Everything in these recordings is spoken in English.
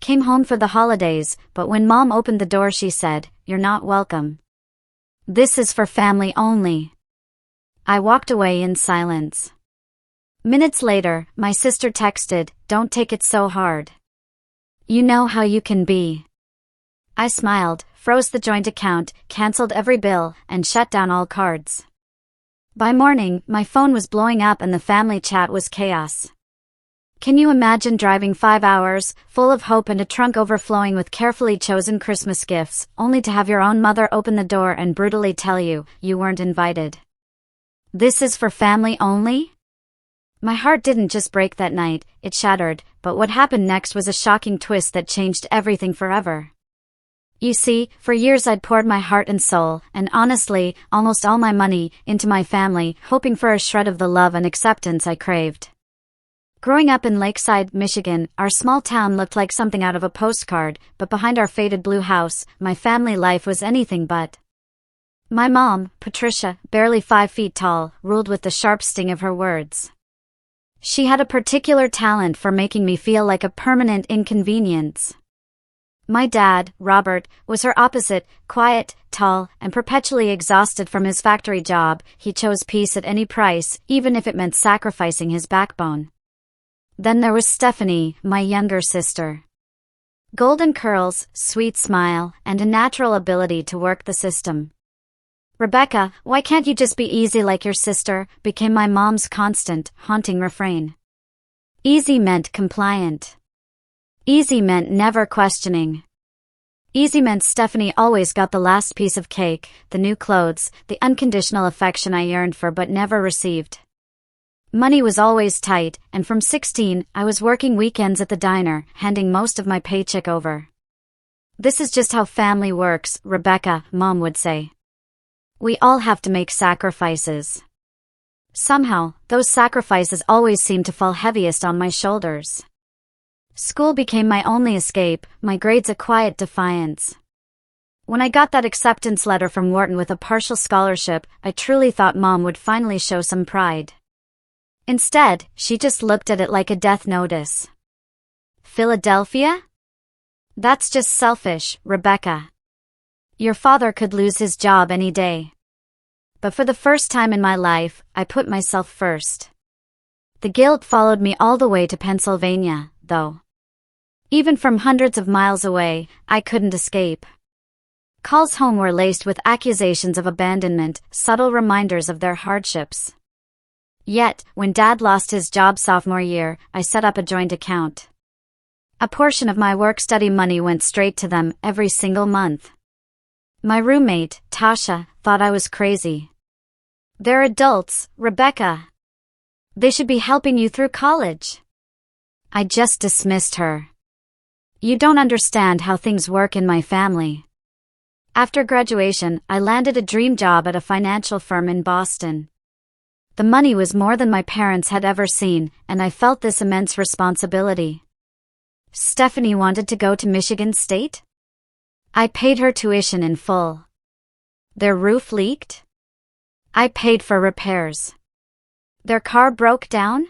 came home for the holidays, but when Mom opened the door she said, "You're not welcome. This is for family only." I walked away in silence. Minutes later, my sister texted, "Don't take it so hard. You know how you can be." I smiled, froze the joint account, canceled every bill, and shut down all cards. By morning, my phone was blowing up and the family chat was chaos. Can you imagine driving 5 hours, full of hope and a trunk overflowing with carefully chosen Christmas gifts, only to have your own mother open the door and brutally tell you, you weren't invited? This is for family only? My heart didn't just break that night, it shattered, but what happened next was a shocking twist that changed everything forever. You see, for years I'd poured my heart and soul, and honestly, almost all my money, into my family, hoping for a shred of the love and acceptance I craved. Growing up in Lakeside, Michigan, our small town looked like something out of a postcard, but behind our faded blue house, my family life was anything but. My mom, Patricia, barely 5 feet tall, ruled with the sharp sting of her words. She had a particular talent for making me feel like a permanent inconvenience. My dad, Robert, was her opposite, quiet, tall, and perpetually exhausted from his factory job. He chose peace at any price, even if it meant sacrificing his backbone. Then there was Stephanie, my younger sister. Golden curls, sweet smile, and a natural ability to work the system. "Rebecca, why can't you just be easy like your sister?" became my mom's constant, haunting refrain. Easy meant compliant. Easy meant never questioning. Easy meant Stephanie always got the last piece of cake, the new clothes, the unconditional affection I yearned for but never received. Money was always tight, and from 16, I was working weekends at the diner, handing most of my paycheck over. "This is just how family works, Rebecca," Mom would say. "We all have to make sacrifices." Somehow, those sacrifices always seemed to fall heaviest on my shoulders. School became my only escape, my grades a quiet defiance. When I got that acceptance letter from Wharton with a partial scholarship, I truly thought Mom would finally show some pride. Instead, she just looked at it like a death notice. "Philadelphia? That's just selfish, Rebecca. Your father could lose his job any day." But for the first time in my life, I put myself first. The guilt followed me all the way to Pennsylvania, though. Even from hundreds of miles away, I couldn't escape. Calls home were laced with accusations of abandonment, subtle reminders of their hardships. Yet, when Dad lost his job sophomore year, I set up a joint account. A portion of my work-study money went straight to them every single month. My roommate, Tasha, thought I was crazy. "They're adults, Rebecca. They should be helping you through college." I just dismissed her. "You don't understand how things work in my family." After graduation, I landed a dream job at a financial firm in Boston. The money was more than my parents had ever seen, and I felt this immense responsibility. Stephanie wanted to go to Michigan State? I paid her tuition in full. Their roof leaked? I paid for repairs. Their car broke down?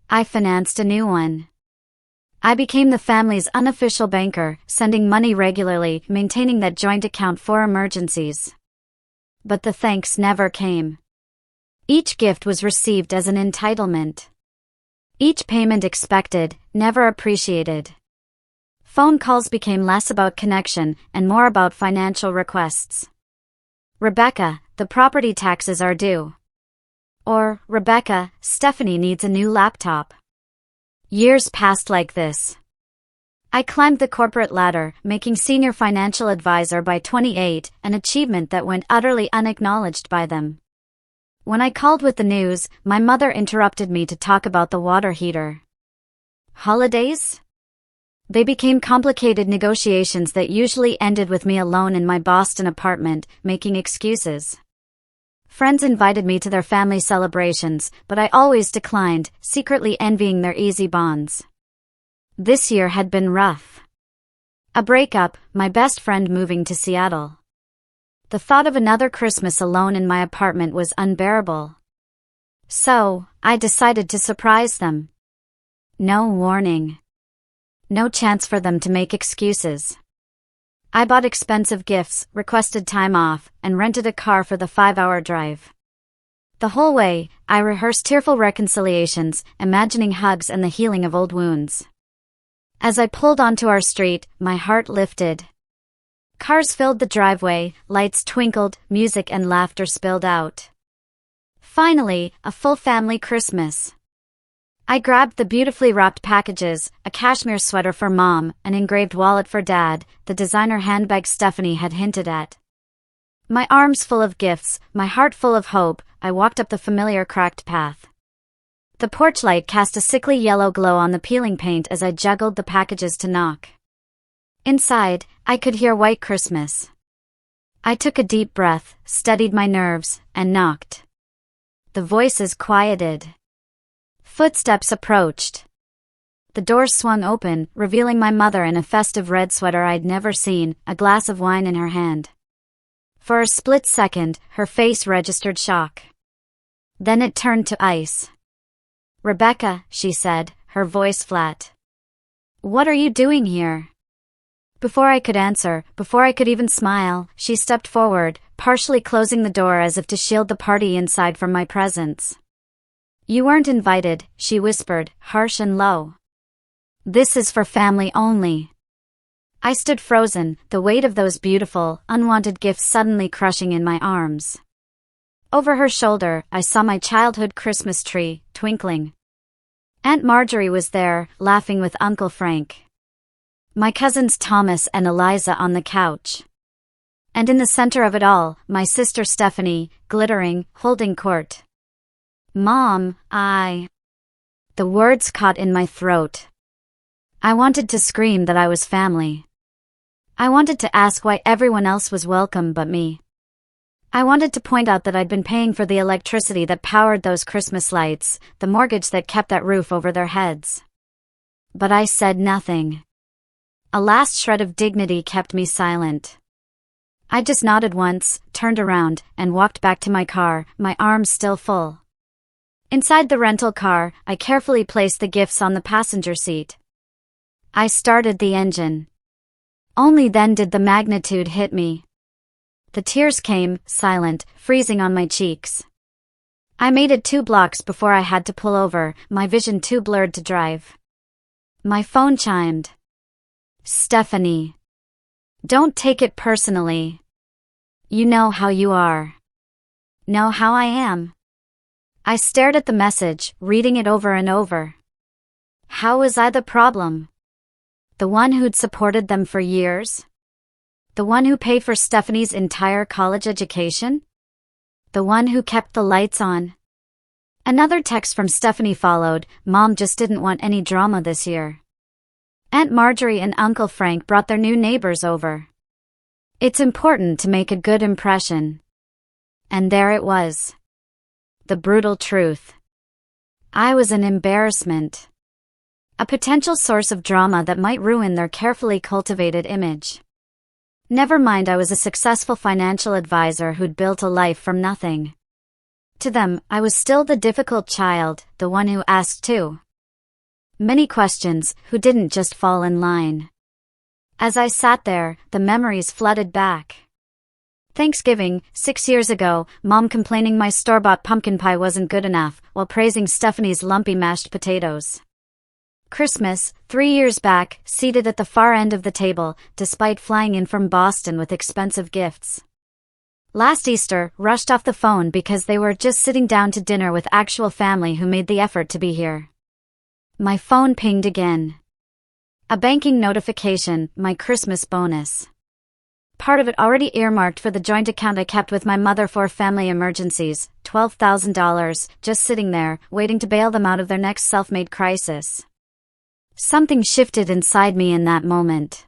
I financed a new one. I became the family's unofficial banker, sending money regularly, maintaining that joint account for emergencies. But the thanks never came. Each gift was received as an entitlement. Each payment expected, never appreciated. Phone calls became less about connection and more about financial requests. "Rebecca, the property taxes are due." Or, "Rebecca, Stephanie needs a new laptop." Years passed like this. I climbed the corporate ladder, making senior financial advisor by 28, an achievement that went utterly unacknowledged by them. When I called with the news, my mother interrupted me to talk about the water heater. Holidays? They became complicated negotiations that usually ended with me alone in my Boston apartment, making excuses. Friends invited me to their family celebrations, but I always declined, secretly envying their easy bonds. This year had been rough. A breakup, my best friend moving to Seattle. The thought of another Christmas alone in my apartment was unbearable. So, I decided to surprise them. No warning. No chance for them to make excuses. I bought expensive gifts, requested time off, and rented a car for the 5-hour drive. The whole way, I rehearsed tearful reconciliations, imagining hugs and the healing of old wounds. As I pulled onto our street, my heart lifted. Cars filled the driveway, lights twinkled, music and laughter spilled out. Finally, a full family Christmas. I grabbed the beautifully wrapped packages, a cashmere sweater for Mom, an engraved wallet for Dad, the designer handbag Stephanie had hinted at. My arms full of gifts, my heart full of hope, I walked up the familiar cracked path. The porch light cast a sickly yellow glow on the peeling paint as I juggled the packages to knock. Inside, I could hear White Christmas. I took a deep breath, steadied my nerves, and knocked. The voices quieted. Footsteps approached. The doors swung open, revealing my mother in a festive red sweater I'd never seen, a glass of wine in her hand. For a split second, her face registered shock. Then it turned to ice. "Rebecca," she said, her voice flat. "What are you doing here?" Before I could answer, before I could even smile, she stepped forward, partially closing the door as if to shield the party inside from my presence. "You weren't invited," she whispered, harsh and low. "This is for family only." I stood frozen, the weight of those beautiful, unwanted gifts suddenly crushing in my arms. Over her shoulder, I saw my childhood Christmas tree, twinkling. Aunt Marjorie was there, laughing with Uncle Frank. My cousins Thomas and Eliza on the couch. And in the center of it all, my sister Stephanie, glittering, holding court. "Mom, The words caught in my throat. I wanted to scream that I was family. I wanted to ask why everyone else was welcome but me. I wanted to point out that I'd been paying for the electricity that powered those Christmas lights, the mortgage that kept that roof over their heads. But I said nothing. A last shred of dignity kept me silent. I just nodded once, turned around, and walked back to my car, my arms still full. Inside the rental car, I carefully placed the gifts on the passenger seat. I started the engine. Only then did the magnitude hit me. The tears came, silent, freezing on my cheeks. I made it 2 blocks before I had to pull over, my vision too blurred to drive. My phone chimed. "Stephanie. Don't take it personally. You know how you are. Know how I am." I stared at the message, reading it over and over. How was I the problem? The one who'd supported them for years? The one who paid for Stephanie's entire college education? The one who kept the lights on? Another text from Stephanie followed. Mom just didn't want any drama this year. Aunt Marjorie and Uncle Frank brought their new neighbors over. It's important to make a good impression. And there it was. The brutal truth. I was an embarrassment. A potential source of drama that might ruin their carefully cultivated image. Never mind, I was a successful financial advisor who'd built a life from nothing. To them, I was still the difficult child, the one who asked too many questions, who didn't just fall in line. As I sat there, the memories flooded back. Thanksgiving, 6 years ago, Mom complaining my store-bought pumpkin pie wasn't good enough, while praising Stephanie's lumpy mashed potatoes. Christmas, 3 years back, seated at the far end of the table, despite flying in from Boston with expensive gifts. Last Easter, rushed off the phone because they were just sitting down to dinner with actual family who made the effort to be here. My phone pinged again. A banking notification, my Christmas bonus. Part of it already earmarked for the joint account I kept with my mother for family emergencies, $12,000, just sitting there, waiting to bail them out of their next self-made crisis. Something shifted inside me in that moment.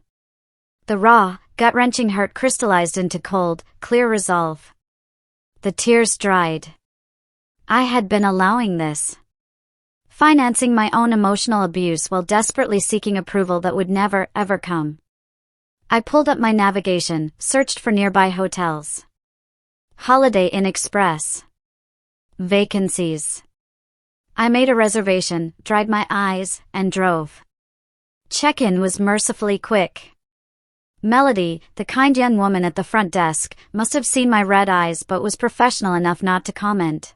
The raw, gut-wrenching hurt crystallized into cold, clear resolve. The tears dried. I had been allowing this. Financing my own emotional abuse while desperately seeking approval that would never, ever come. I pulled up my navigation, searched for nearby hotels. Holiday Inn Express. Vacancies. I made a reservation, dried my eyes, and drove. Check-in was mercifully quick. Melody, the kind young woman at the front desk, must have seen my red eyes but was professional enough not to comment.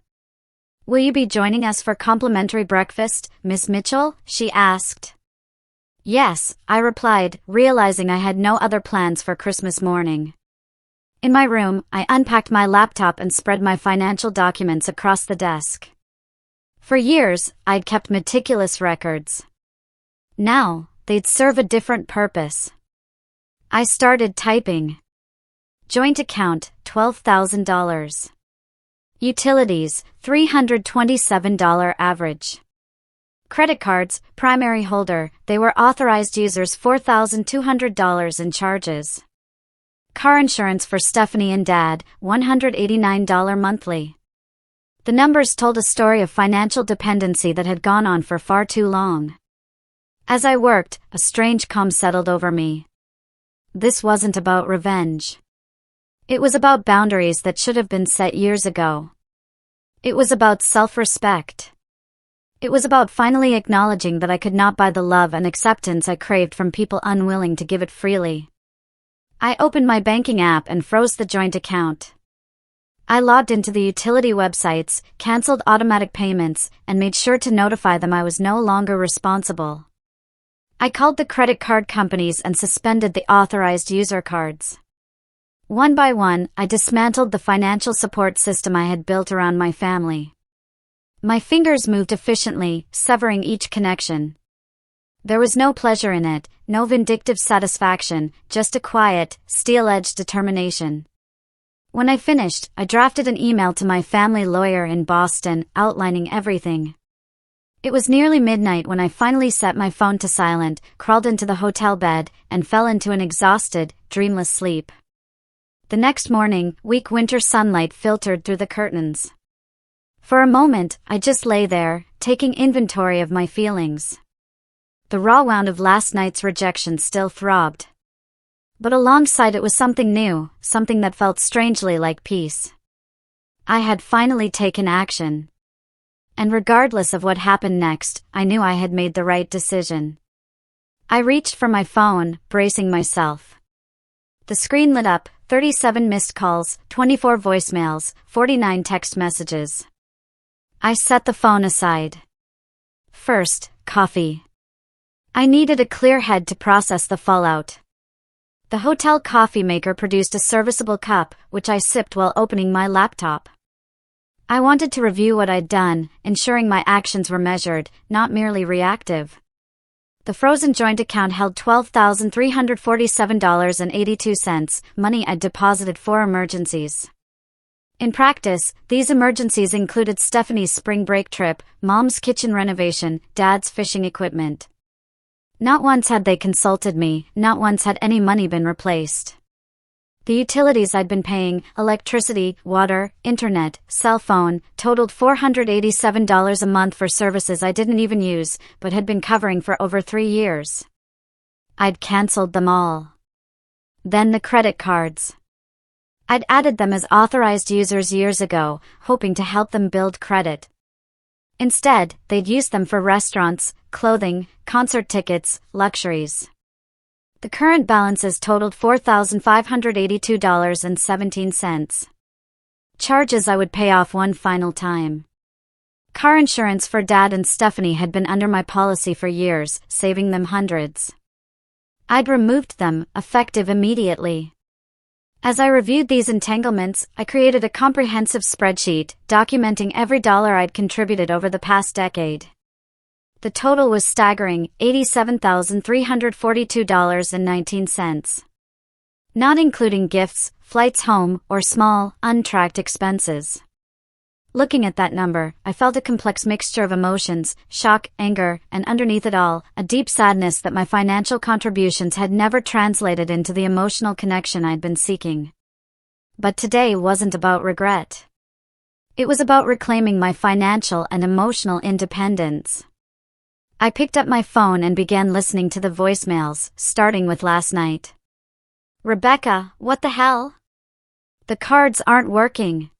"Will you be joining us for complimentary breakfast, Miss Mitchell?" she asked. "Yes," I replied, realizing I had no other plans for Christmas morning. In my room, I unpacked my laptop and spread my financial documents across the desk. For years, I'd kept meticulous records. Now, they'd serve a different purpose. I started typing. Joint account, $12,000. Utilities, $327 average. Credit cards, primary holder, they were authorized users, $4,200 in charges. Car insurance for Stephanie and Dad, $189 monthly. The numbers told a story of financial dependency that had gone on for far too long. As I worked, a strange calm settled over me. This wasn't about revenge. It was about boundaries that should have been set years ago. It was about self-respect. It was about finally acknowledging that I could not buy the love and acceptance I craved from people unwilling to give it freely. I opened my banking app and froze the joint account. I logged into the utility websites, canceled automatic payments, and made sure to notify them I was no longer responsible. I called the credit card companies and suspended the authorized user cards. One by one, I dismantled the financial support system I had built around my family. My fingers moved efficiently, severing each connection. There was no pleasure in it, no vindictive satisfaction, just a quiet, steel-edged determination. When I finished, I drafted an email to my family lawyer in Boston, outlining everything. It was nearly midnight when I finally set my phone to silent, crawled into the hotel bed, and fell into an exhausted, dreamless sleep. The next morning, weak winter sunlight filtered through the curtains. For a moment, I just lay there, taking inventory of my feelings. The raw wound of last night's rejection still throbbed. But alongside it was something new, something that felt strangely like peace. I had finally taken action. And regardless of what happened next, I knew I had made the right decision. I reached for my phone, bracing myself. The screen lit up, 37 missed calls, 24 voicemails, 49 text messages. I set the phone aside. First, coffee. I needed a clear head to process the fallout. The hotel coffee maker produced a serviceable cup, which I sipped while opening my laptop. I wanted to review what I'd done, ensuring my actions were measured, not merely reactive. The frozen joint account held $12,347.82, money I'd deposited for emergencies. In practice, these emergencies included Stephanie's spring break trip, Mom's kitchen renovation, Dad's fishing equipment. Not once had they consulted me, not once had any money been replaced. The utilities I'd been paying, electricity, water, internet, cell phone, totaled $487 a month for services I didn't even use, but had been covering for over 3 years. I'd canceled them all. Then the credit cards. I'd added them as authorized users years ago, hoping to help them build credit. Instead, they'd used them for restaurants, clothing, concert tickets, luxuries. The current balances totaled $4,582.17. Charges I would pay off one final time. Car insurance for Dad and Stephanie had been under my policy for years, saving them hundreds. I'd removed them, effective immediately. As I reviewed these entanglements, I created a comprehensive spreadsheet, documenting every dollar I'd contributed over the past decade. The total was staggering, $87,342.19. Not including gifts, flights home, or small, untracked expenses. Looking at that number, I felt a complex mixture of emotions, shock, anger, and underneath it all, a deep sadness that my financial contributions had never translated into the emotional connection I'd been seeking. But today wasn't about regret. It was about reclaiming my financial and emotional independence. I picked up my phone and began listening to the voicemails, starting with last night. "Rebecca, what the hell? The cards aren't working.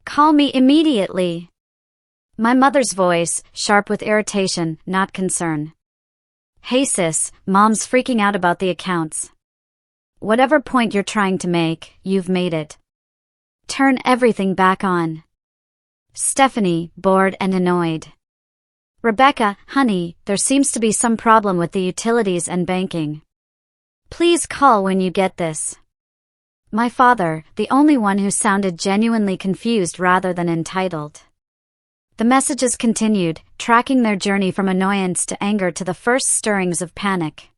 Call me immediately." My mother's voice, sharp with irritation, not concern. Hey sis, mom's freaking out about the accounts. Whatever point you're trying to make, you've made it. Turn everything back on. Stephanie, bored and annoyed. Rebecca, honey, there seems to be some problem with the utilities and banking. Please call when you get this. My father, the only one who sounded genuinely confused rather than entitled. The messages continued, tracking their journey from annoyance to anger to the first stirrings of panic.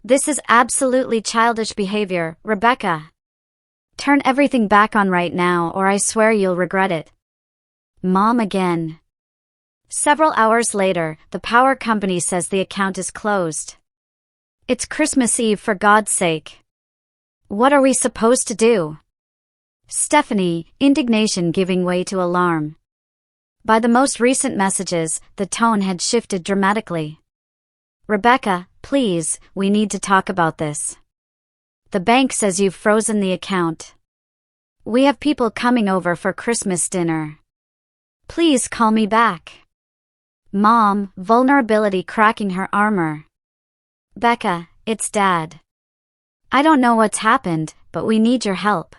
This is absolutely childish behavior, Rebecca. Turn everything back on right now or I swear you'll regret it. Mom again. Several hours later, the power company says the account is closed. It's Christmas Eve, for God's sake. What are we supposed to do? Stephanie, indignation giving way to alarm. By the most recent messages, the tone had shifted dramatically. Rebecca, please, we need to talk about this. The bank says you've frozen the account. We have people coming over for Christmas dinner. Please call me back. Mom, vulnerability cracking her armor. Becca, it's Dad. I don't know what's happened, but we need your help.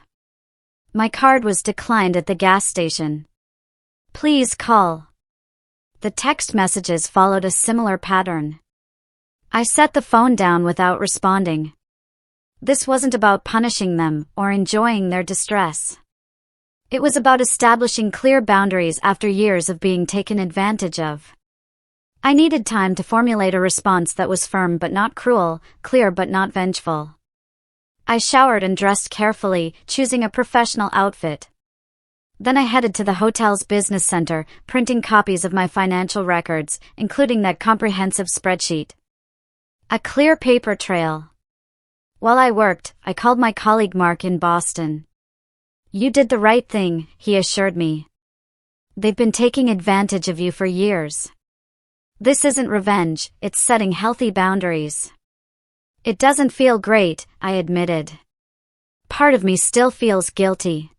My card was declined at the gas station. Please call. The text messages followed a similar pattern. I set the phone down without responding. This wasn't about punishing them or enjoying their distress. It was about establishing clear boundaries after years of being taken advantage of. I needed time to formulate a response that was firm but not cruel, clear but not vengeful. I showered and dressed carefully, choosing a professional outfit. Then I headed to the hotel's business center, printing copies of my financial records, including that comprehensive spreadsheet. A clear paper trail. While I worked, I called my colleague Mark in Boston. You did the right thing, he assured me. They've been taking advantage of you for years. This isn't revenge, it's setting healthy boundaries. It doesn't feel great, I admitted. Part of me still feels guilty.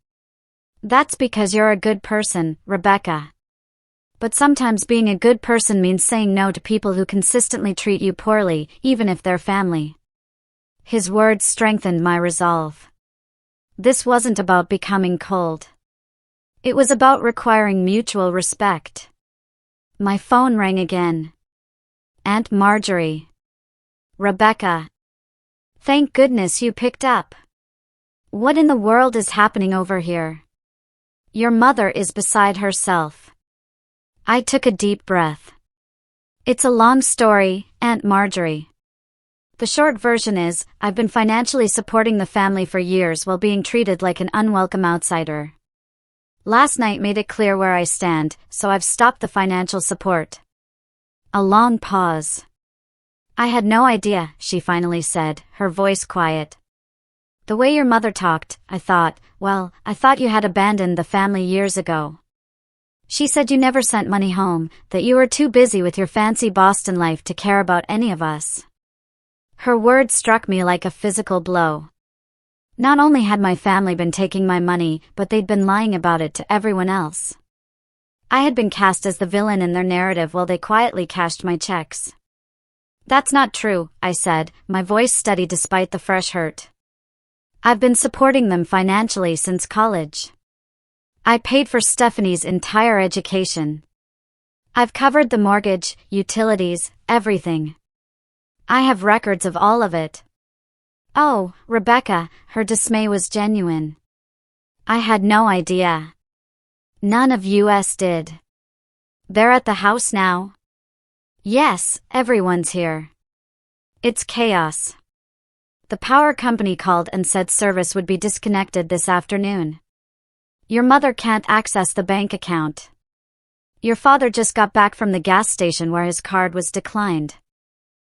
That's because you're a good person, Rebecca. But sometimes being a good person means saying no to people who consistently treat you poorly, even if they're family. His words strengthened my resolve. This wasn't about becoming cold. It was about requiring mutual respect. My phone rang again. Aunt Marjorie. Rebecca. Thank goodness you picked up. What in the world is happening over here? Your mother is beside herself. I took a deep breath. It's a long story, Aunt Marjorie. The short version is, I've been financially supporting the family for years while being treated like an unwelcome outsider. Last night made it clear where I stand, so I've stopped the financial support. A long pause. I had no idea, she finally said, her voice quiet. The way your mother talked, I thought you had abandoned the family years ago. She said you never sent money home, that you were too busy with your fancy Boston life to care about any of us. Her words struck me like a physical blow. Not only had my family been taking my money, but they'd been lying about it to everyone else. I had been cast as the villain in their narrative while they quietly cashed my checks. That's not true, I said, my voice steady despite the fresh hurt. I've been supporting them financially since college. I paid for Stephanie's entire education. I've covered the mortgage, utilities, everything. I have records of all of it. Oh, Rebecca, her dismay was genuine. I had no idea. None of us did. They're at the house now? Yes, everyone's here. It's chaos. The power company called and said service would be disconnected this afternoon. Your mother can't access the bank account. Your father just got back from the gas station where his card was declined.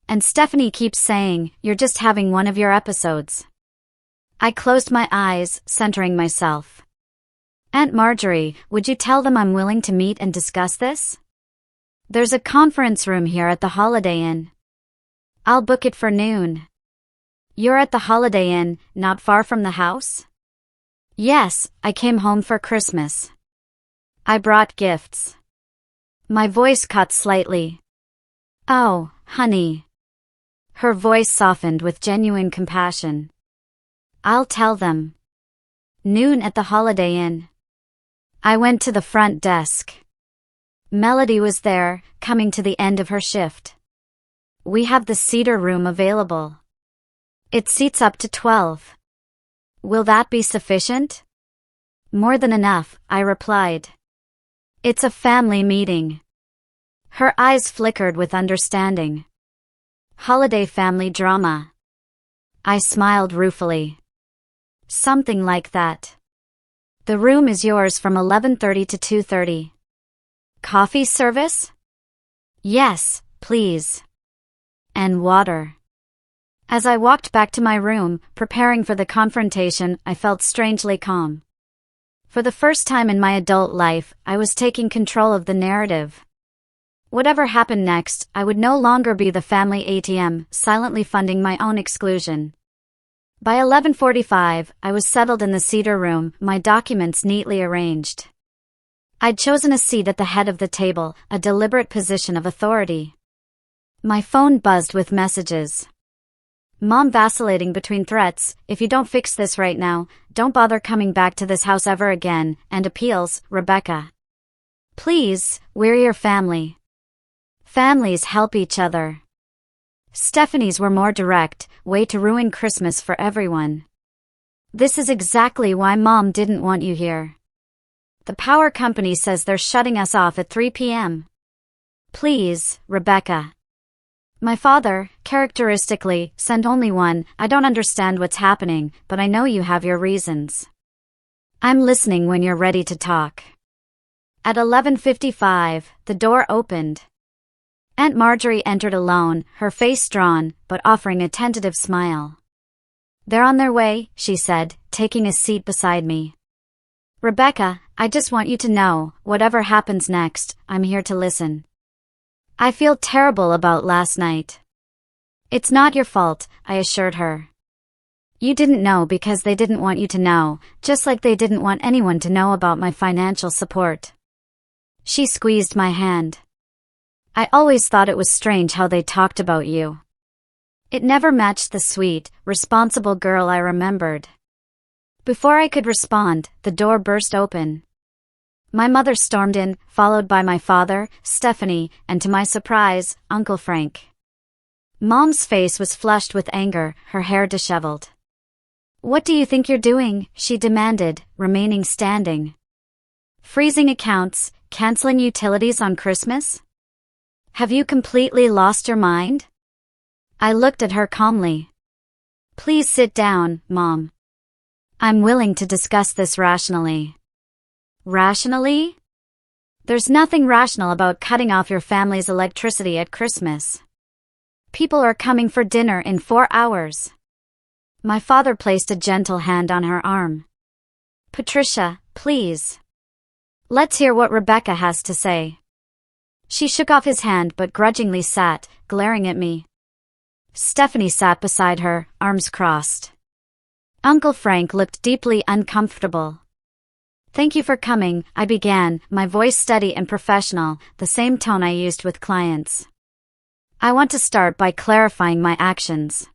And Stephanie keeps saying, you're just having one of your episodes. I closed my eyes, centering myself. Aunt Marjorie, would you tell them I'm willing to meet and discuss this? There's a conference room here at the Holiday Inn. I'll book it for noon. You're at the Holiday Inn, not far from the house? Yes, I came home for Christmas. I brought gifts. My voice cut slightly. Oh, honey. Her voice softened with genuine compassion. I'll tell them. Noon at the Holiday Inn. I went to the front desk. Melody was there, coming to the end of her shift. We have the cedar room available. It seats up to 12. Will that be sufficient? More than enough, I replied. It's a family meeting. Her eyes flickered with understanding. Holiday family drama. I smiled ruefully. Something like that. The room is yours from 11:30 to 2:30. Coffee service? Yes, please. And water. As I walked back to my room, preparing for the confrontation, I felt strangely calm. For the first time in my adult life, I was taking control of the narrative. Whatever happened next, I would no longer be the family ATM, silently funding my own exclusion. By 11:45, I was settled in the cedar room, my documents neatly arranged. I'd chosen a seat at the head of the table, a deliberate position of authority. My phone buzzed with messages. Mom vacillating between threats, if you don't fix this right now, don't bother coming back to this house ever again, and appeals, Rebecca. Please, we're your family. Families help each other. Stephanie's were more direct, way to ruin Christmas for everyone. This is exactly why Mom didn't want you here. The power company says they're shutting us off at 3 p.m. Please, Rebecca. My father, characteristically, sent only one, I don't understand what's happening, but I know you have your reasons. I'm listening when you're ready to talk. At 11:55, the door opened. Aunt Marjorie entered alone, her face drawn, but offering a tentative smile. They're on their way, she said, taking a seat beside me. Rebecca, I just want you to know, whatever happens next, I'm here to listen. I feel terrible about last night. It's not your fault, I assured her. You didn't know because they didn't want you to know, just like they didn't want anyone to know about my financial support. She squeezed my hand. I always thought it was strange how they talked about you. It never matched the sweet, responsible girl I remembered. Before I could respond, the door burst open. My mother stormed in, followed by my father, Stephanie, and to my surprise, Uncle Frank. Mom's face was flushed with anger, her hair disheveled. What do you think you're doing? She demanded, remaining standing. Freezing accounts, canceling utilities on Christmas? Have you completely lost your mind? I looked at her calmly. Please sit down, Mom. I'm willing to discuss this rationally. Rationally? There's nothing rational about cutting off your family's electricity at Christmas. People are coming for dinner in 4 hours. My father placed a gentle hand on her arm. Patricia, please. Let's hear what Rebecca has to say. She shook off his hand but grudgingly sat, glaring at me. Stephanie sat beside her, arms crossed. Uncle Frank looked deeply uncomfortable. Thank you for coming, I began, my voice steady and professional, the same tone I used with clients. I want to start by clarifying my actions.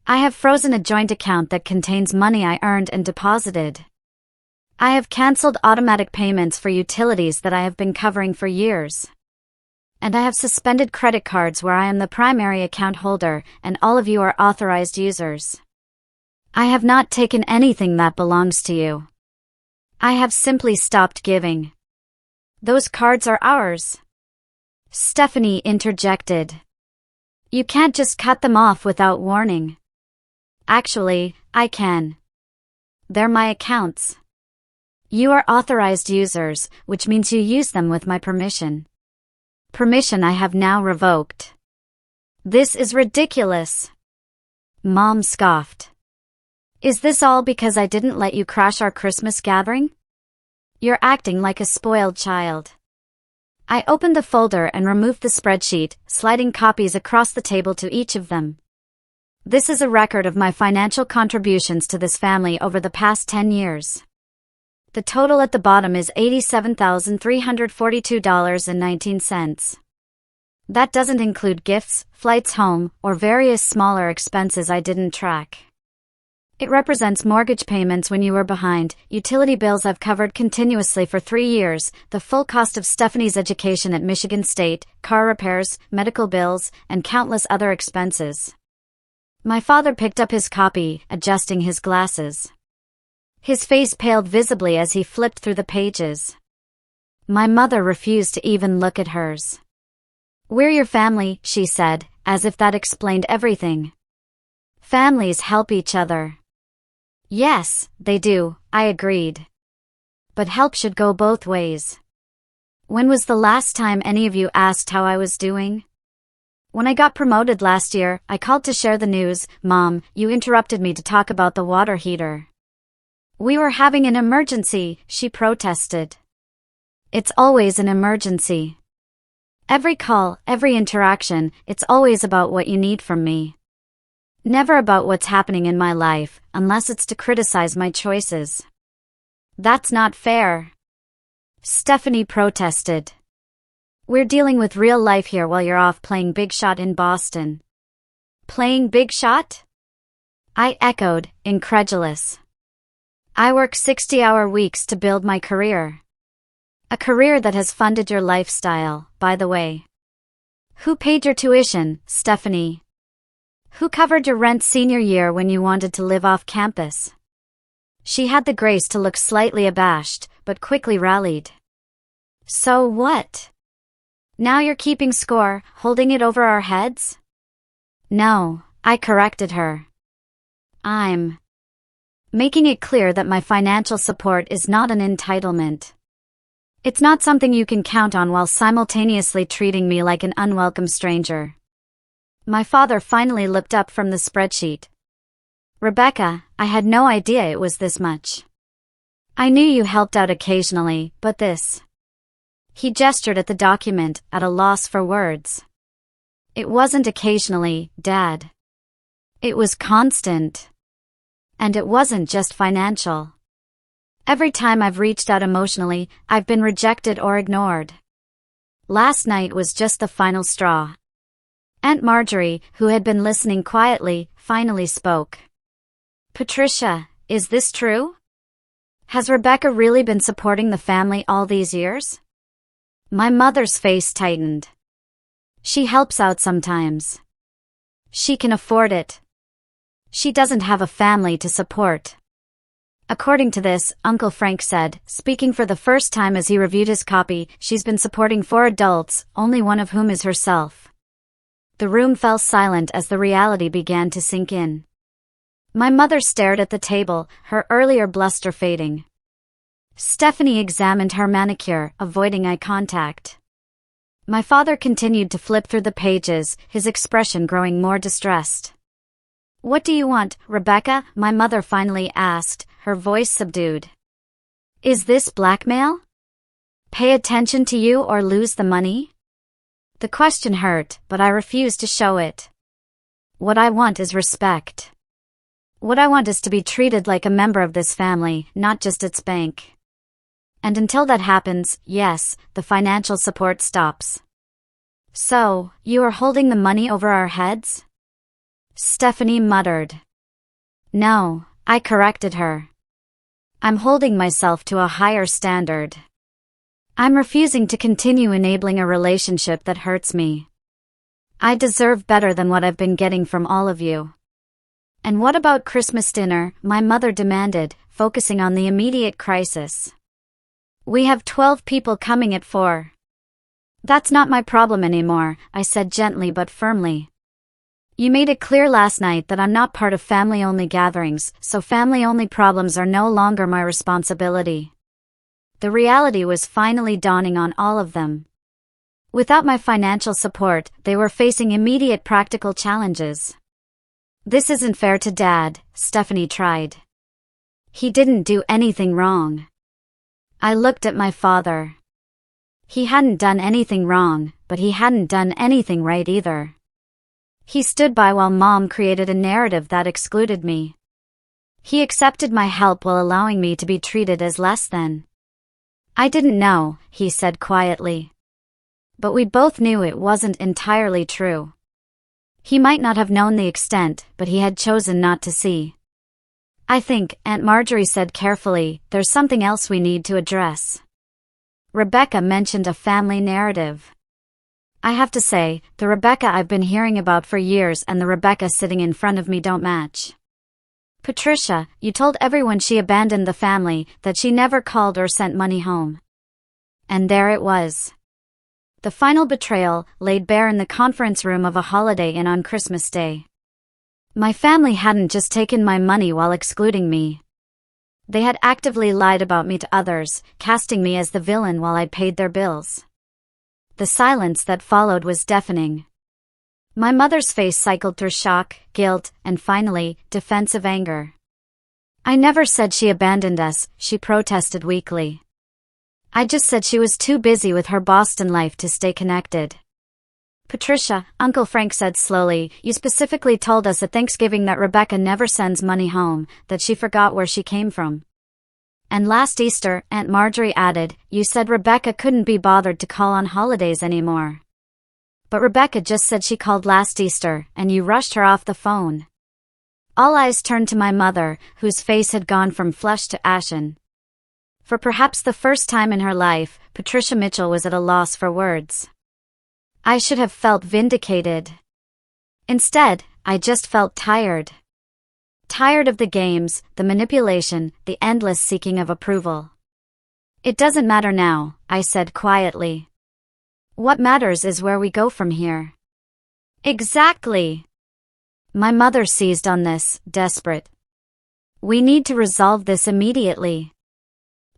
I have frozen a joint account that contains money I earned and deposited. I have cancelled automatic payments for utilities that I have been covering for years. And I have suspended credit cards where I am the primary account holder and all of you are authorized users. I have not taken anything that belongs to you. I have simply stopped giving. Those cards are ours. Stephanie interjected. You can't just cut them off without warning. Actually, I can. They're my accounts. You are authorized users, which means you use them with my permission. Permission I have now revoked. This is ridiculous. Mom scoffed. Is this all because I didn't let you crash our Christmas gathering? You're acting like a spoiled child. I opened the folder and removed the spreadsheet, sliding copies across the table to each of them. This is a record of my financial contributions to this family over the past 10 years. The total at the bottom is $87,342.19. That doesn't include gifts, flights home, or various smaller expenses I didn't track. It represents mortgage payments when you were behind, utility bills I've covered continuously for 3 years, the full cost of Stephanie's education at Michigan State, car repairs, medical bills, and countless other expenses. My father picked up his copy, adjusting his glasses. His face paled visibly as he flipped through the pages. My mother refused to even look at hers. "We're your family," she said, as if that explained everything. "Families help each other." "Yes, they do," I agreed. "But help should go both ways." "When was the last time any of you asked how I was doing?" "When I got promoted last year, I called to share the news. Mom, you interrupted me to talk about the water heater." "We were having an emergency," she protested. "It's always an emergency. Every call, every interaction, it's always about what you need from me. Never about what's happening in my life, unless it's to criticize my choices." "That's not fair," Stephanie protested. "We're dealing with real life here while you're off playing big shot in Boston." "Playing big shot?" I echoed, incredulous. "I work 60-hour weeks to build my career. A career that has funded your lifestyle, by the way. Who paid your tuition, Stephanie? Who covered your rent senior year when you wanted to live off campus?" She had the grace to look slightly abashed, but quickly rallied. "So what? Now you're keeping score, holding it over our heads?" "No," I corrected her. "I'm making it clear that my financial support is not an entitlement. It's not something you can count on while simultaneously treating me like an unwelcome stranger." My father finally looked up from the spreadsheet. "Rebecca, I had no idea it was this much. I knew you helped out occasionally, but this..." He gestured at the document, at a loss for words. "It wasn't occasionally, Dad. It was constant. And it wasn't just financial. Every time I've reached out emotionally, I've been rejected or ignored. Last night was just the final straw." Aunt Marjorie, who had been listening quietly, finally spoke. "Patricia, is this true? Has Rebecca really been supporting the family all these years?" My mother's face tightened. "She helps out sometimes. She can afford it. She doesn't have a family to support." "According to this," Uncle Frank said, speaking for the first time as he reviewed his copy, "she's been supporting 4 adults, only one of whom is herself." The room fell silent as the reality began to sink in. My mother stared at the table, her earlier bluster fading. Stephanie examined her manicure, avoiding eye contact. My father continued to flip through the pages, his expression growing more distressed. "What do you want, Rebecca?" my mother finally asked, her voice subdued. "Is this blackmail? Pay attention to you or lose the money?" The question hurt, but I refused to show it. "What I want is respect. What I want is to be treated like a member of this family, not just its bank. And until that happens, yes, the financial support stops." "So, you are holding the money over our heads?" Stephanie muttered. "No," I corrected her. "I'm holding myself to a higher standard. I'm refusing to continue enabling a relationship that hurts me. I deserve better than what I've been getting from all of you." "And what about Christmas dinner?" my mother demanded, focusing on the immediate crisis. "We have 12 people coming at 4. "That's not my problem anymore," I said gently but firmly. "You made it clear last night that I'm not part of family-only gatherings, so family-only problems are no longer my responsibility." The reality was finally dawning on all of them. Without my financial support, they were facing immediate practical challenges. "This isn't fair to Dad," Stephanie tried. "He didn't do anything wrong." I looked at my father. He hadn't done anything wrong, but he hadn't done anything right either. He stood by while Mom created a narrative that excluded me. He accepted my help while allowing me to be treated as less than. "I didn't know," he said quietly. But we both knew it wasn't entirely true. He might not have known the extent, but he had chosen not to see. I think, Aunt Marjorie said carefully, there's something else we need to address. Rebecca mentioned a family narrative. I have to say, the Rebecca I've been hearing about for years and the Rebecca sitting in front of me don't match. Patricia, you told everyone she abandoned the family, that she never called or sent money home. And there it was. The final betrayal, laid bare in the conference room of a Holiday Inn on Christmas Day. My family hadn't just taken my money while excluding me. They had actively lied about me to others, casting me as the villain while I paid their bills. The silence that followed was deafening. My mother's face cycled through shock, guilt, and finally, defensive anger. I never said she abandoned us, she protested weakly. I just said she was too busy with her Boston life to stay connected. Patricia, Uncle Frank said slowly, you specifically told us at Thanksgiving that Rebecca never sends money home, that she forgot where she came from. And last Easter, Aunt Marjorie added, you said Rebecca couldn't be bothered to call on holidays anymore. But Rebecca just said she called last Easter, and you rushed her off the phone. All eyes turned to my mother, whose face had gone from flush to ashen. For perhaps the first time in her life, Patricia Mitchell was at a loss for words. I should have felt vindicated. Instead, I just felt tired. Tired of the games, the manipulation, the endless seeking of approval. It doesn't matter now, I said quietly. What matters is where we go from here. Exactly. My mother seized on this, desperate. We need to resolve this immediately.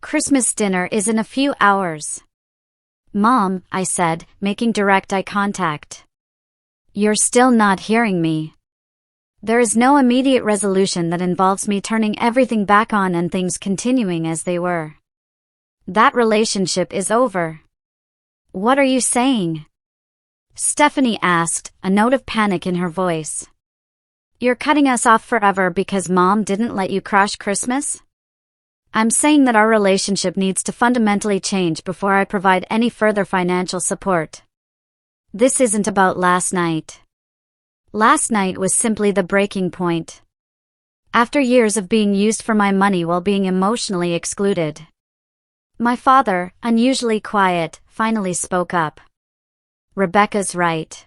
Christmas dinner is in a few hours. Mom, I said, making direct eye contact. You're still not hearing me. There is no immediate resolution that involves me turning everything back on and things continuing as they were. That relationship is over. What are you saying? Stephanie asked, a note of panic in her voice. You're cutting us off forever because Mom didn't let you crash Christmas? I'm saying that our relationship needs to fundamentally change before I provide any further financial support. This isn't about last night. Last night was simply the breaking point. After years of being used for my money while being emotionally excluded. My father, unusually quiet, finally spoke up. Rebecca's right.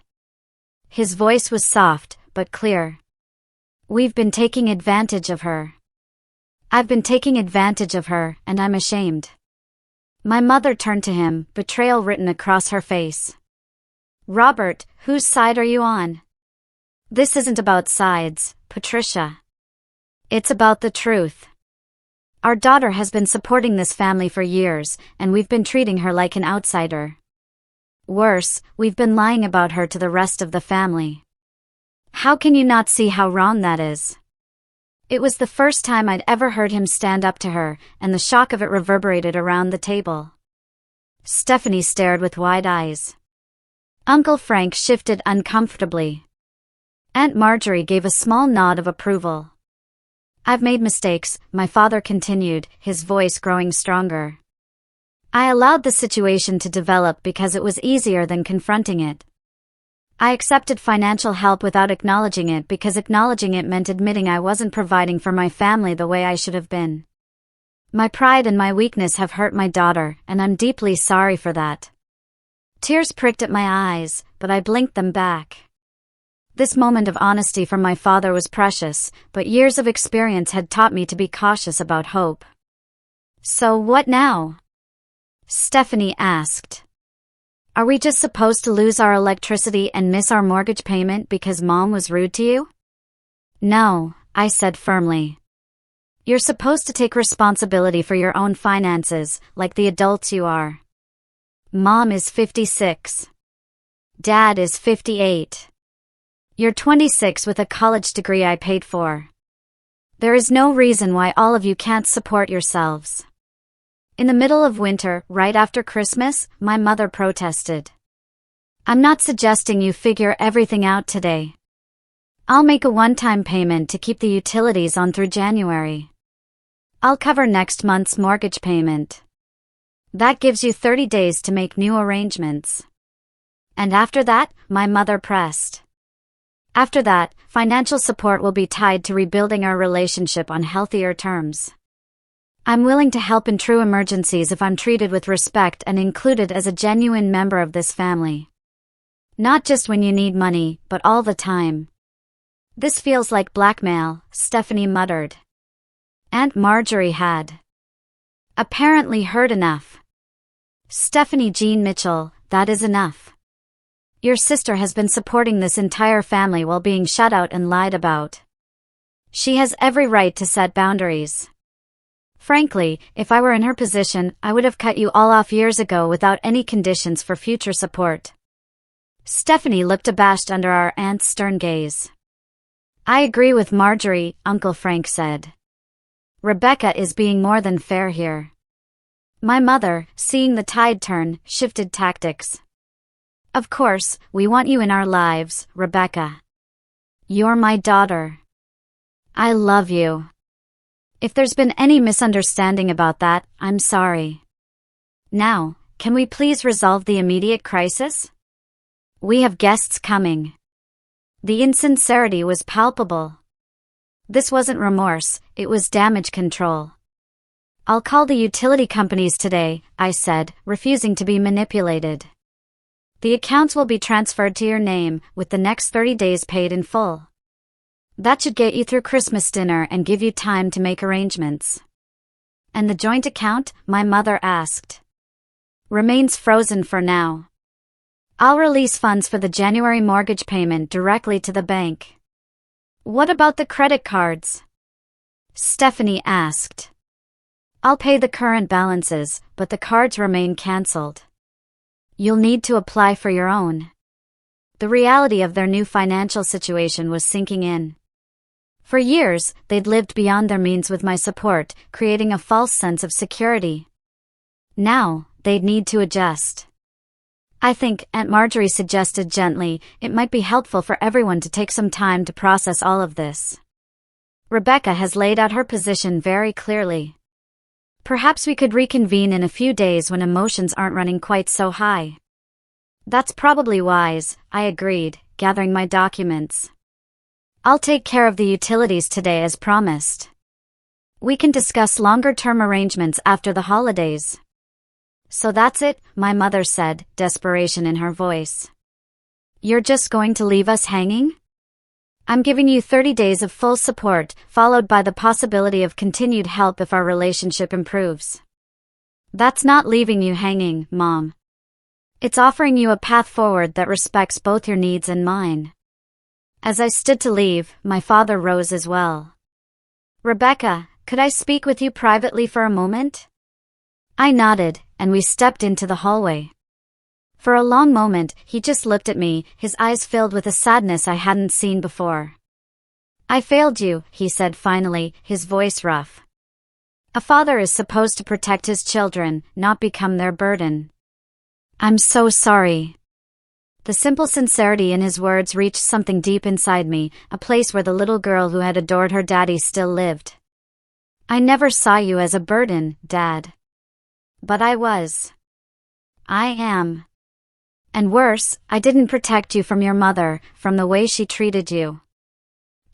His voice was soft, but clear. We've been taking advantage of her. I've been taking advantage of her, and I'm ashamed. My mother turned to him, betrayal written across her face. Robert, whose side are you on? This isn't about sides, Patricia. It's about the truth. Our daughter has been supporting this family for years, and we've been treating her like an outsider. Worse, we've been lying about her to the rest of the family. How can you not see how wrong that is? It was the first time I'd ever heard him stand up to her, and the shock of it reverberated around the table. Stephanie stared with wide eyes. Uncle Frank shifted uncomfortably. Aunt Marjorie gave a small nod of approval. I've made mistakes, my father continued, his voice growing stronger. I allowed the situation to develop because it was easier than confronting it. I accepted financial help without acknowledging it because acknowledging it meant admitting I wasn't providing for my family the way I should have been. My pride and my weakness have hurt my daughter, and I'm deeply sorry for that. Tears pricked at my eyes, but I blinked them back. This moment of honesty from my father was precious, but years of experience had taught me to be cautious about hope. So what now? Stephanie asked. Are we just supposed to lose our electricity and miss our mortgage payment because Mom was rude to you? No, I said firmly. You're supposed to take responsibility for your own finances, like the adults you are. Mom is 56. Dad is 58. You're 26 with a college degree I paid for. There is no reason why all of you can't support yourselves. In the middle of winter, right after Christmas, my mother protested. I'm not suggesting you figure everything out today. I'll make a one-time payment to keep the utilities on through January. I'll cover next month's mortgage payment. That gives you 30 days to make new arrangements. And after that, my mother pressed. After that, financial support will be tied to rebuilding our relationship on healthier terms. I'm willing to help in true emergencies if I'm treated with respect and included as a genuine member of this family. Not just when you need money, but all the time. This feels like blackmail, Stephanie muttered. Aunt Marjorie had apparently heard enough. Stephanie Jean Mitchell, that is enough. Your sister has been supporting this entire family while being shut out and lied about. She has every right to set boundaries. Frankly, if I were in her position, I would have cut you all off years ago without any conditions for future support. Stephanie looked abashed under our aunt's stern gaze. I agree with Marjorie, Uncle Frank said. Rebecca is being more than fair here. My mother, seeing the tide turn, shifted tactics. Of course, we want you in our lives, Rebecca. You're my daughter. I love you. If there's been any misunderstanding about that, I'm sorry. Now, can we please resolve the immediate crisis? We have guests coming. The insincerity was palpable. This wasn't remorse, it was damage control. I'll call the utility companies today, I said, refusing to be manipulated. The accounts will be transferred to your name, with the next 30 days paid in full. That should get you through Christmas dinner and give you time to make arrangements. And the joint account, my mother asked. Remains frozen for now. I'll release funds for the January mortgage payment directly to the bank. What about the credit cards? Stephanie asked. I'll pay the current balances, but the cards remain cancelled. You'll need to apply for your own. The reality of their new financial situation was sinking in. For years, they'd lived beyond their means with my support, creating a false sense of security. Now, they'd need to adjust. I think, Aunt Marjorie suggested gently, it might be helpful for everyone to take some time to process all of this. Rebecca has laid out her position very clearly. Perhaps we could reconvene in a few days when emotions aren't running quite so high. That's probably wise, I agreed, gathering my documents. I'll take care of the utilities today as promised. We can discuss longer-term arrangements after the holidays. So that's it, my mother said, desperation in her voice. You're just going to leave us hanging? I'm giving you 30 days of full support, followed by the possibility of continued help if our relationship improves. That's not leaving you hanging, Mom. It's offering you a path forward that respects both your needs and mine. As I stood to leave, my father rose as well. Rebecca, could I speak with you privately for a moment? I nodded, and we stepped into the hallway. For a long moment, he just looked at me, his eyes filled with a sadness I hadn't seen before. I failed you, he said finally, his voice rough. A father is supposed to protect his children, not become their burden. I'm so sorry. The simple sincerity in his words reached something deep inside me, a place where the little girl who had adored her daddy still lived. I never saw you as a burden, Dad. But I was. I am. And worse, I didn't protect you from your mother, from the way she treated you.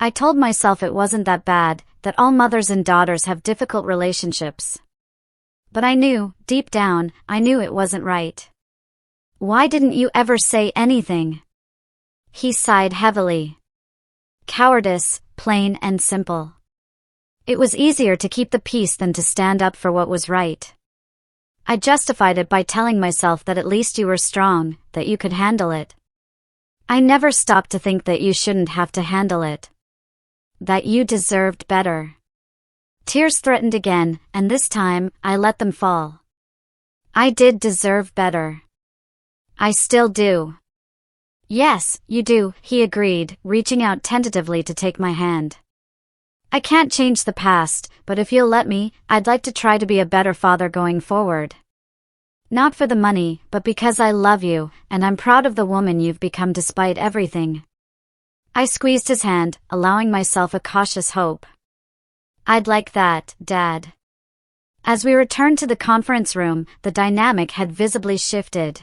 I told myself it wasn't that bad, that all mothers and daughters have difficult relationships. But I knew, deep down, I knew it wasn't right. Why didn't you ever say anything? He sighed heavily. Cowardice, plain and simple. It was easier to keep the peace than to stand up for what was right. I justified it by telling myself that at least you were strong, that you could handle it. I never stopped to think that you shouldn't have to handle it. That you deserved better. Tears threatened again, and this time, I let them fall. I did deserve better. I still do. Yes, you do, he agreed, reaching out tentatively to take my hand. I can't change the past, but if you'll let me, I'd like to try to be a better father going forward. Not for the money, but because I love you, and I'm proud of the woman you've become despite everything. I squeezed his hand, allowing myself a cautious hope. I'd like that, Dad. As we returned to the conference room, the dynamic had visibly shifted.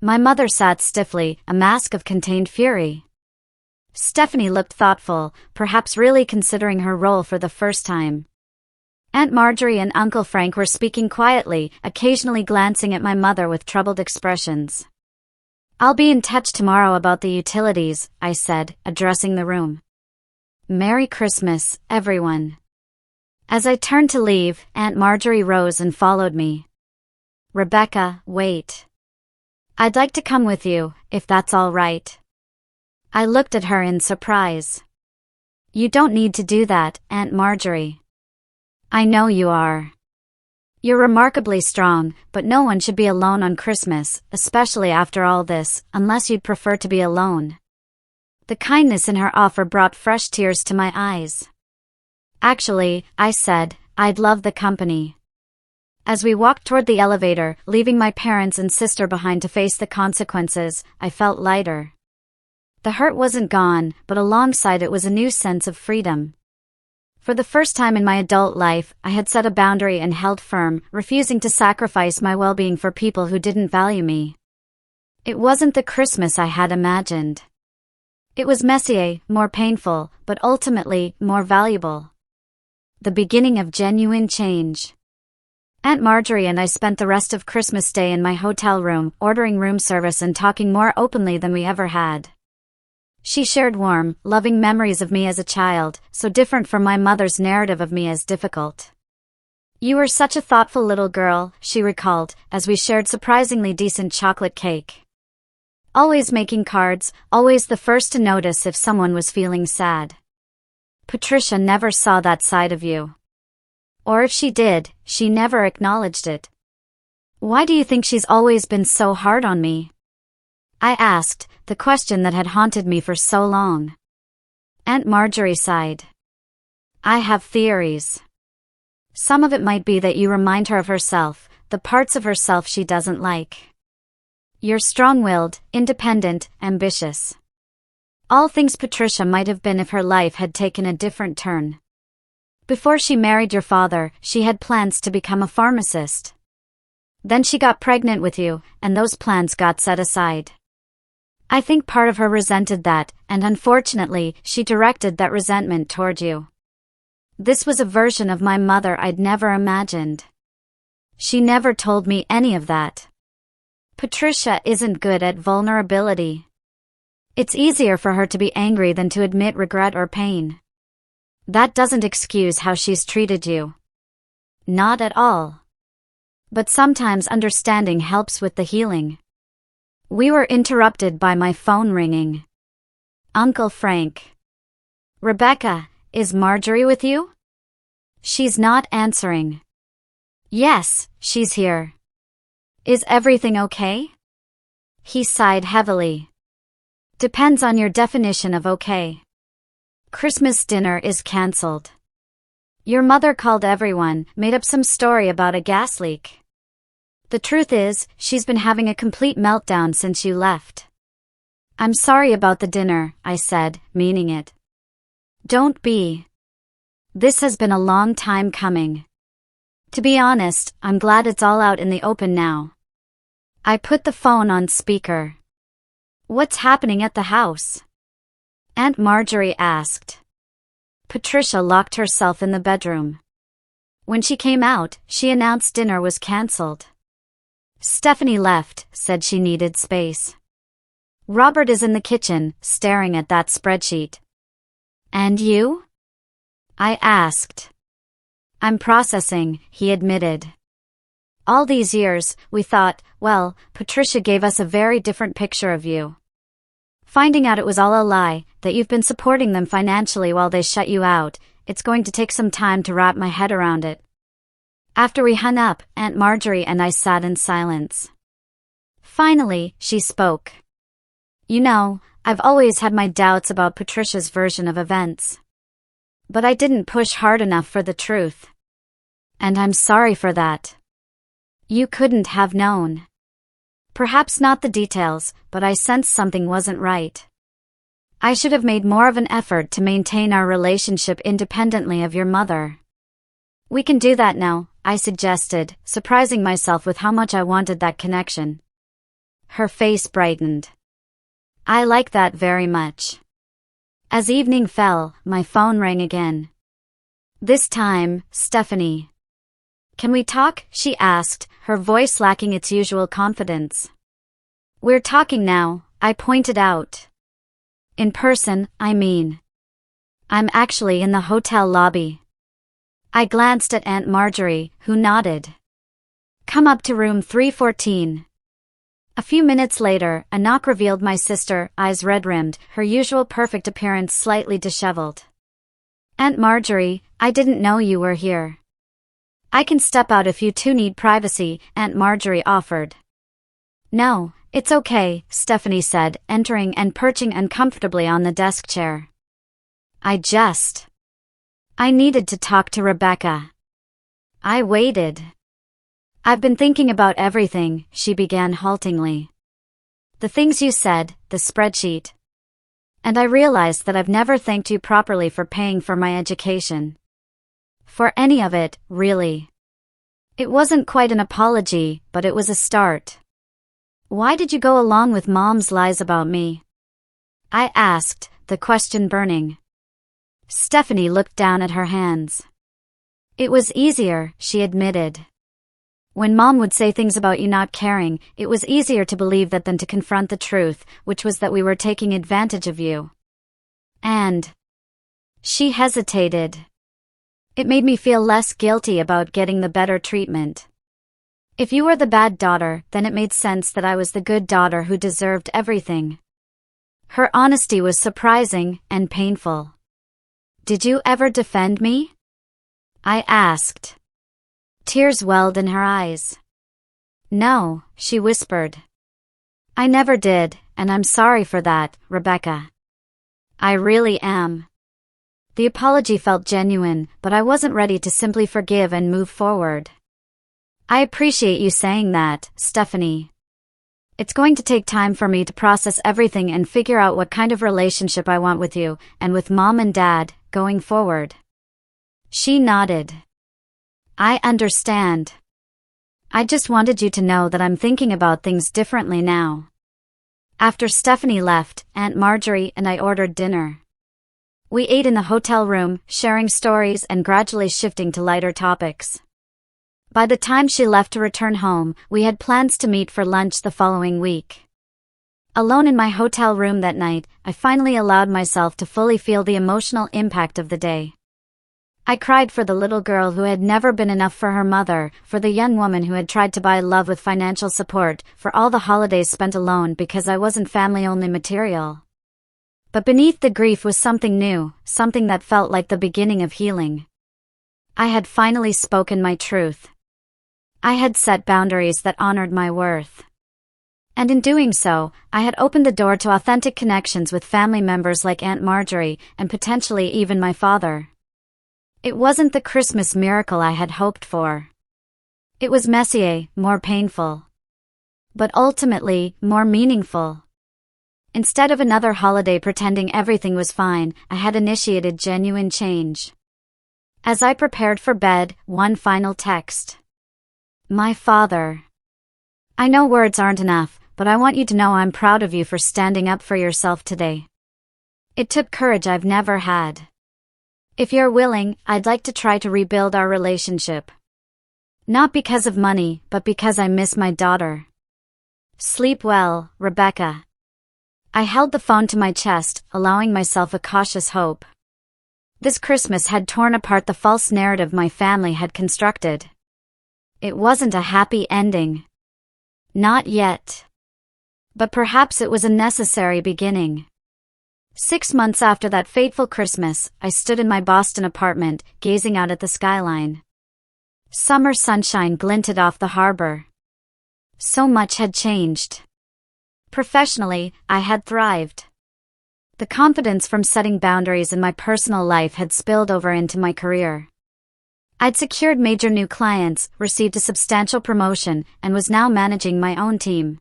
My mother sat stiffly, a mask of contained fury. Stephanie looked thoughtful, perhaps really considering her role for the first time. Aunt Marjorie and Uncle Frank were speaking quietly, occasionally glancing at my mother with troubled expressions. "I'll be in touch tomorrow about the utilities," I said, addressing the room. "Merry Christmas, everyone." As I turned to leave, Aunt Marjorie rose and followed me. "Rebecca, wait. I'd like to come with you, if that's all right." I looked at her in surprise. "You don't need to do that, Aunt Marjorie. I know you are. You're remarkably strong, but no one should be alone on Christmas, especially after all this, unless you'd prefer to be alone." The kindness in her offer brought fresh tears to my eyes. "Actually," I said, "I'd love the company." As we walked toward the elevator, leaving my parents and sister behind to face the consequences, I felt lighter. The hurt wasn't gone, but alongside it was a new sense of freedom. For the first time in my adult life, I had set a boundary and held firm, refusing to sacrifice my well-being for people who didn't value me. It wasn't the Christmas I had imagined. It was messier, more painful, but ultimately, more valuable. The beginning of genuine change. Aunt Marjorie and I spent the rest of Christmas Day in my hotel room, ordering room service and talking more openly than we ever had. She shared warm, loving memories of me as a child, so different from my mother's narrative of me as difficult. "You were such a thoughtful little girl," she recalled, as we shared surprisingly decent chocolate cake. "Always making cards, always the first to notice if someone was feeling sad. Patricia never saw that side of you. Or if she did, she never acknowledged it. Why do you think she's always been so hard on me?" I asked, the question that had haunted me for so long. Aunt Marjorie sighed. "I have theories. Some of it might be that you remind her of herself, the parts of herself she doesn't like. You're strong-willed, independent, ambitious. All things Patricia might have been if her life had taken a different turn. Before she married your father, she had plans to become a pharmacist. Then she got pregnant with you, and those plans got set aside. I think part of her resented that, and unfortunately, she directed that resentment toward you. This was a version of my mother I'd never imagined. She never told me any of that. Patricia isn't good at vulnerability. It's easier for her to be angry than to admit regret or pain. That doesn't excuse how she's treated you. Not at all. But sometimes understanding helps with the healing." We were interrupted by my phone ringing. Uncle Frank. "Rebecca, is Marjorie with you?" "She's not answering." "Yes, she's here." "Is everything okay?" He sighed heavily. "Depends on your definition of okay. Christmas dinner is cancelled. Your mother called everyone, made up some story about a gas leak. The truth is, she's been having a complete meltdown since you left." "I'm sorry about the dinner," I said, meaning it. "Don't be. This has been a long time coming. To be honest, I'm glad it's all out in the open now." I put the phone on speaker. "What's happening at the house?" Aunt Marjorie asked. Patricia locked herself in the bedroom. When she came out, she announced dinner was cancelled. Stephanie left, said she needed space. Robert is in the kitchen, staring at that spreadsheet. "And you?" I asked. "I'm processing," he admitted. "All these years, we thought, well, Patricia gave us a very different picture of you. Finding out it was all a lie, that you've been supporting them financially while they shut you out, it's going to take some time to wrap my head around it." After we hung up, Aunt Marjorie and I sat in silence. Finally, she spoke. "You know, I've always had my doubts about Patricia's version of events. But I didn't push hard enough for the truth. And I'm sorry for that. You couldn't have known. Perhaps not the details, but I sensed something wasn't right. I should have made more of an effort to maintain our relationship independently of your mother." "We can do that now," I suggested, surprising myself with how much I wanted that connection. her face brightened. I like that very much. As evening fell, my phone rang again. This time, Stephanie. Can we talk? She asked, her voice lacking its usual confidence. We're talking now, I pointed out. In person, I mean. I'm actually in the hotel lobby. I glanced at Aunt Marjorie, who nodded. Come up to room 314. A few minutes later, a knock revealed my sister, eyes red-rimmed, her usual perfect appearance slightly disheveled. Aunt Marjorie, I didn't know you were here. I can step out if you two need privacy, Aunt Marjorie offered. No, it's okay, Stephanie said, entering and perching uncomfortably on the desk chair. I needed to talk to Rebecca. I waited. I've been thinking about everything, she began haltingly. The things you said, the spreadsheet. And I realized that I've never thanked you properly for paying for my education. For any of it, really. It wasn't quite an apology, but it was a start. Why did you go along with Mom's lies about me? I asked, the question burning. Stephanie looked down at her hands. It was easier, she admitted. When Mom would say things about you not caring, it was easier to believe that than to confront the truth, which was that we were taking advantage of you. And she hesitated. It made me feel less guilty about getting the better treatment. If you were the bad daughter, then it made sense that I was the good daughter who deserved everything. Her honesty was surprising and painful. Did you ever defend me? I asked. Tears welled in her eyes. No, she whispered. I never did, and I'm sorry for that, Rebecca. I really am. The apology felt genuine, but I wasn't ready to simply forgive and move forward. I appreciate you saying that, Stephanie. It's going to take time for me to process everything and figure out what kind of relationship I want with you, and with Mom and Dad, going forward. She nodded. I understand. I just wanted you to know that I'm thinking about things differently now. After Stephanie left, Aunt Marjorie and I ordered dinner. We ate in the hotel room, sharing stories and gradually shifting to lighter topics. By the time she left to return home, we had plans to meet for lunch the following week. Alone in my hotel room that night, I finally allowed myself to fully feel the emotional impact of the day. I cried for the little girl who had never been enough for her mother, for the young woman who had tried to buy love with financial support, for all the holidays spent alone because I wasn't family-only material. But beneath the grief was something new, something that felt like the beginning of healing. I had finally spoken my truth. I had set boundaries that honored my worth. And in doing so, I had opened the door to authentic connections with family members like Aunt Marjorie, and potentially even my father. It wasn't the Christmas miracle I had hoped for. It was messier, more painful. But ultimately, more meaningful. Instead of another holiday pretending everything was fine, I had initiated genuine change. As I prepared for bed, one final text. My father. I know words aren't enough, but I want you to know I'm proud of you for standing up for yourself today. It took courage I've never had. If you're willing, I'd like to try to rebuild our relationship. Not because of money, but because I miss my daughter. Sleep well, Rebecca. I held the phone to my chest, allowing myself a cautious hope. This Christmas had torn apart the false narrative my family had constructed. It wasn't a happy ending. Not yet. But perhaps it was a necessary beginning. 6 months after that fateful Christmas, I stood in my Boston apartment, gazing out at the skyline. Summer sunshine glinted off the harbor. So much had changed. Professionally, I had thrived. The confidence from setting boundaries in my personal life had spilled over into my career. I'd secured major new clients, received a substantial promotion, and was now managing my own team.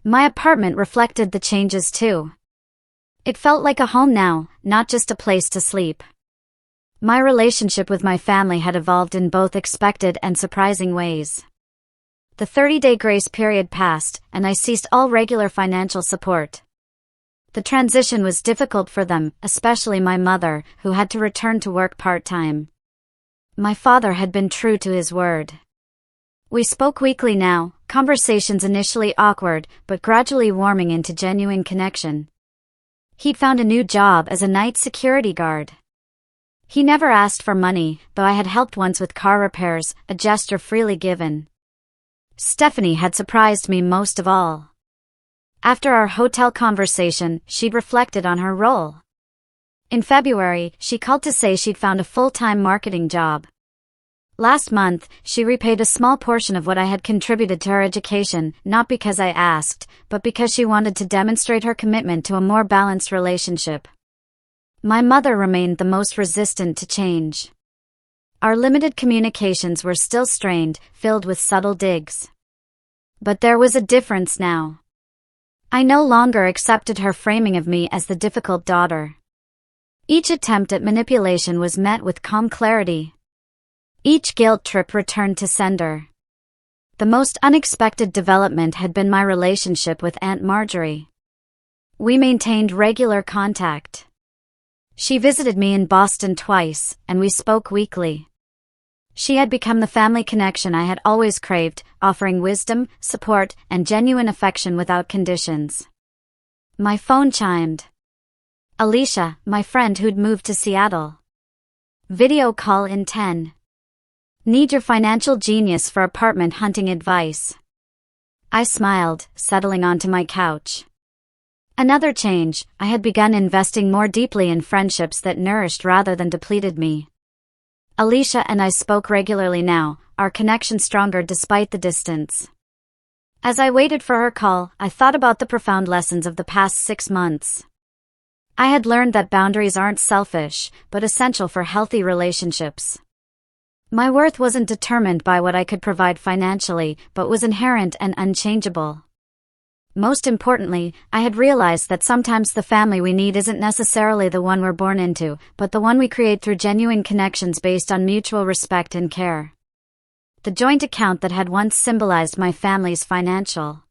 My apartment reflected the changes too. It felt like a home now, not just a place to sleep. My relationship with my family had evolved in both expected and surprising ways. The 30-day grace period passed, and I ceased all regular financial support. The transition was difficult for them, especially my mother, who had to return to work part-time. My father had been true to his word. We spoke weekly now, conversations initially awkward, but gradually warming into genuine connection. He'd found a new job as a night security guard. He never asked for money, though I had helped once with car repairs, a gesture freely given. Stephanie had surprised me most of all. After our hotel conversation, she'd reflected on her role. In February, she called to say she'd found a full-time marketing job. Last month, she repaid a small portion of what I had contributed to her education, not because I asked, but because she wanted to demonstrate her commitment to a more balanced relationship. My mother remained the most resistant to change. Our limited communications were still strained, filled with subtle digs. But there was a difference now. I no longer accepted her framing of me as the difficult daughter. Each attempt at manipulation was met with calm clarity. Each guilt trip returned to sender. The most unexpected development had been my relationship with Aunt Marjorie. We maintained regular contact. She visited me in Boston twice, and we spoke weekly. She had become the family connection I had always craved, offering wisdom, support, and genuine affection without conditions. My phone chimed. Alicia, my friend who'd moved to Seattle. Video call in 10. Need your financial genius for apartment hunting advice. I smiled, settling onto my couch. Another change, I had begun investing more deeply in friendships that nourished rather than depleted me. Alicia and I spoke regularly now, our connection stronger despite the distance. As I waited for her call, I thought about the profound lessons of the past 6 months. I had learned that boundaries aren't selfish, but essential for healthy relationships. My worth wasn't determined by what I could provide financially, but was inherent and unchangeable. Most importantly, I had realized that sometimes the family we need isn't necessarily the one we're born into, but the one we create through genuine connections based on mutual respect and care. The joint account that had once symbolized my family's financial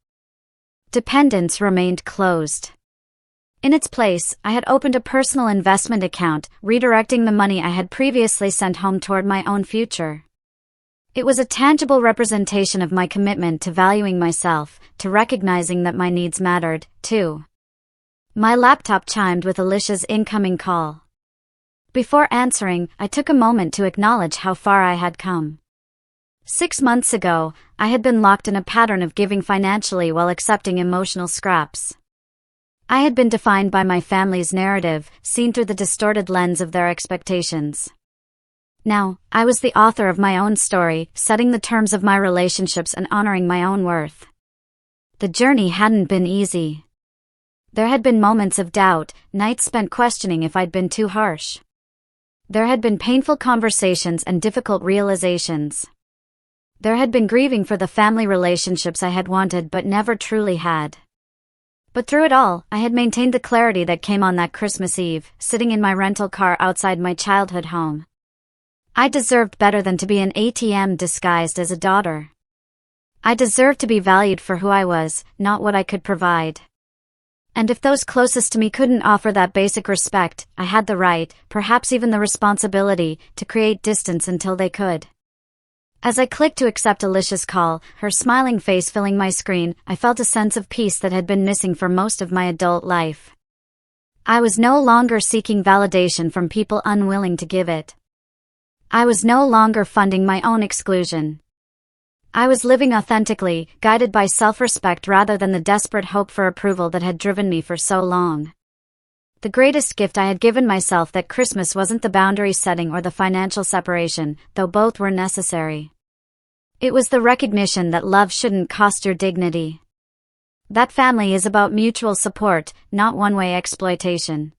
dependence remained closed. In its place, I had opened a personal investment account, redirecting the money I had previously sent home toward my own future. It was a tangible representation of my commitment to valuing myself, to recognizing that my needs mattered, too. My laptop chimed with Alicia's incoming call. Before answering, I took a moment to acknowledge how far I had come. 6 months ago, I had been locked in a pattern of giving financially while accepting emotional scraps. I had been defined by my family's narrative, seen through the distorted lens of their expectations. Now, I was the author of my own story, setting the terms of my relationships and honoring my own worth. The journey hadn't been easy. There had been moments of doubt, nights spent questioning if I'd been too harsh. There had been painful conversations and difficult realizations. There had been grieving for the family relationships I had wanted but never truly had. But through it all, I had maintained the clarity that came on that Christmas Eve, sitting in my rental car outside my childhood home. I deserved better than to be an ATM disguised as a daughter. I deserved to be valued for who I was, not what I could provide. And if those closest to me couldn't offer that basic respect, I had the right, perhaps even the responsibility, to create distance until they could. As I clicked to accept Alicia's call, her smiling face filling my screen, I felt a sense of peace that had been missing for most of my adult life. I was no longer seeking validation from people unwilling to give it. I was no longer funding my own exclusion. I was living authentically, guided by self-respect rather than the desperate hope for approval that had driven me for so long. The greatest gift I had given myself that Christmas wasn't the boundary setting or the financial separation, though both were necessary. It was the recognition that love shouldn't cost your dignity. That family is about mutual support, not one-way exploitation.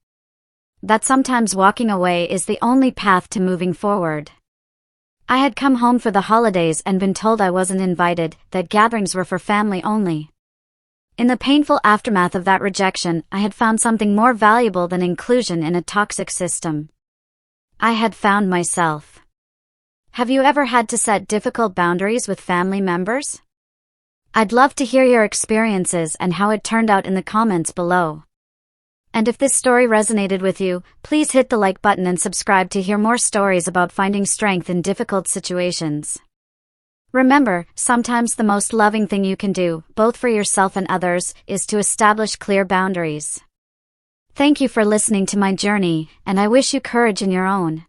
That sometimes walking away is the only path to moving forward. I had come home for the holidays and been told I wasn't invited, that gatherings were for family only. In the painful aftermath of that rejection, I had found something more valuable than inclusion in a toxic system. I had found myself. Have you ever had to set difficult boundaries with family members? I'd love to hear your experiences and how it turned out in the comments below. And if this story resonated with you, please hit the like button and subscribe to hear more stories about finding strength in difficult situations. Remember, sometimes the most loving thing you can do, both for yourself and others, is to establish clear boundaries. Thank you for listening to my journey, and I wish you courage in your own.